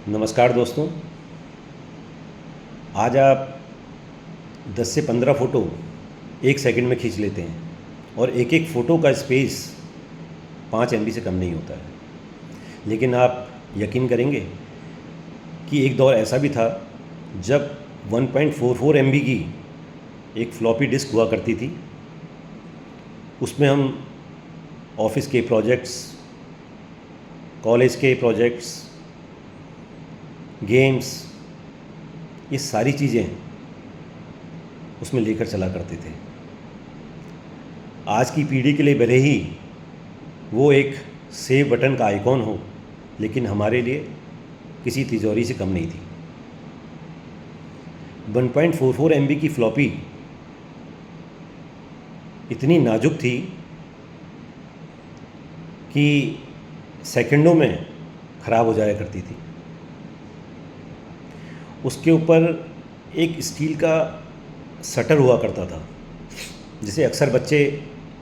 नमस्कार दोस्तों। आज आप 10 से 15 फ़ोटो एक सेकंड में खींच लेते हैं और एक एक फ़ोटो का स्पेस 5 MB से कम नहीं होता है। लेकिन आप यकीन करेंगे कि एक दौर ऐसा भी था जब 1.44 MB की एक फ्लॉपी डिस्क हुआ करती थी। उसमें हम ऑफिस के प्रोजेक्ट्स, कॉलेज के प्रोजेक्ट्स, गेम्स, ये सारी चीज़ें उसमें लेकर चला करते थे। आज की पीढ़ी के लिए भले ही वो एक सेव बटन का आइकॉन हो, लेकिन हमारे लिए किसी तिजोरी से कम नहीं थी। 1.44 MB की फ्लॉपी इतनी नाजुक थी कि सेकंडों में ख़राब हो जाया करती थी। उसके ऊपर एक स्टील का शटर हुआ करता था, जिसे अक्सर बच्चे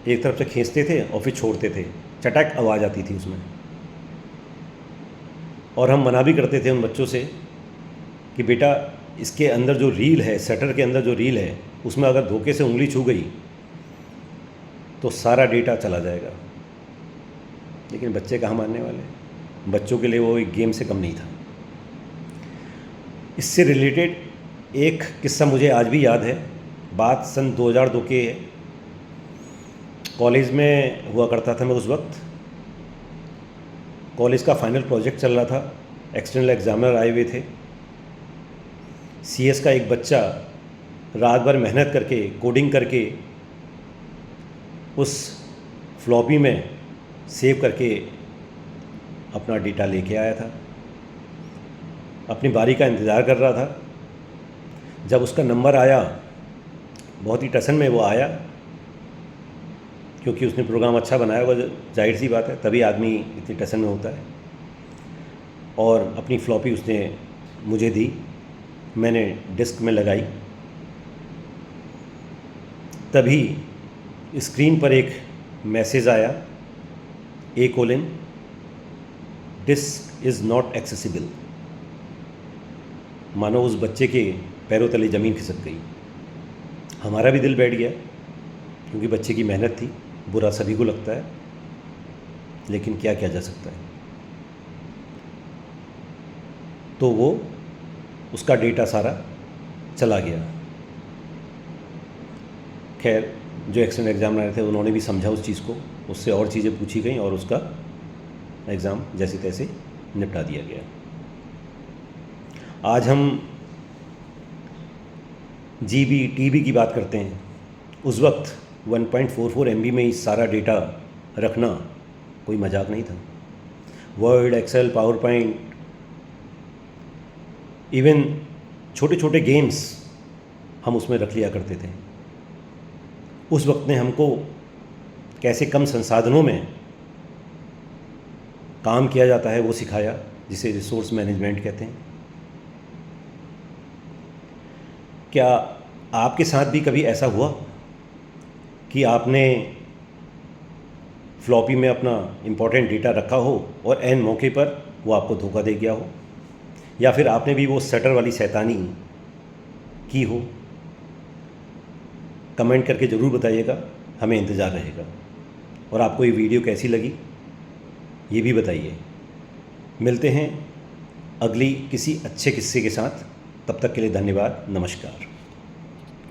एक तरफ से खींचते थे और फिर छोड़ते थे। चटक आवाज़ आती थी उसमें, और हम मना भी करते थे उन बच्चों से कि बेटा, इसके अंदर जो रील है, शटर के अंदर जो रील है, उसमें अगर धोखे से उंगली छू गई तो सारा डेटा चला जाएगा। लेकिन बच्चे कहाँ मानने वाले। बच्चों के लिए वो एक गेम से कम नहीं था। इससे रिलेटेड एक किस्सा मुझे आज भी याद है। बात सन 2002 के है। कॉलेज में हुआ करता था मैं उस वक्त। कॉलेज का फाइनल प्रोजेक्ट चल रहा था, एक्सटर्नल एग्जामिनर आए हुए थे। CS का एक बच्चा रात भर मेहनत करके, कोडिंग करके उस फ्लॉपी में सेव करके अपना डेटा लेके आया था। अपनी बारी का इंतज़ार कर रहा था। जब उसका नंबर आया, बहुत ही टसन में वो आया, क्योंकि उसने प्रोग्राम अच्छा बनाया हुआ, जाहिर सी बात है, तभी आदमी इतनी टसन में होता है। और अपनी फ्लॉपी उसने मुझे दी, मैंने डिस्क में लगाई। तभी स्क्रीन पर एक मैसेज आया, A:, disc is not accessible. मानो उस बच्चे के पैरों तले ज़मीन खिसक गई। हमारा भी दिल बैठ गया, क्योंकि बच्चे की मेहनत थी। बुरा सभी को लगता है, लेकिन क्या किया जा सकता है। तो वो उसका डेटा सारा चला गया। खैर, जो एक्सटर्नल एग्जामिनर थे उन्होंने भी समझा उस चीज़ को, उससे और चीज़ें पूछी गई और उसका एग्ज़ाम जैसे तैसे निपटा दिया गया। आज हम GB, TB की बात करते हैं। उस वक्त 1.44 MB में ही सारा डेटा रखना कोई मजाक नहीं था। Word, Excel, PowerPoint, even छोटे छोटे गेम्स हम उसमें रख लिया करते थे। उस वक्त ने हमको कैसे कम संसाधनों में काम किया जाता है वो सिखाया, जिसे रिसोर्स मैनेजमेंट कहते हैं। क्या आपके साथ भी कभी ऐसा हुआ कि आपने फ्लॉपी में अपना इम्पोर्टेंट डेटा रखा हो और ऐन मौके पर वो आपको धोखा दे गया हो, या फिर आपने भी वो शटर वाली शैतानी की हो? कमेंट करके ज़रूर बताइएगा, हमें इंतज़ार रहेगा। और आपको ये वीडियो कैसी लगी ये भी बताइए। मिलते हैं अगली किसी अच्छे किस्से के साथ। तब तक के लिए धन्यवाद। नमस्कार।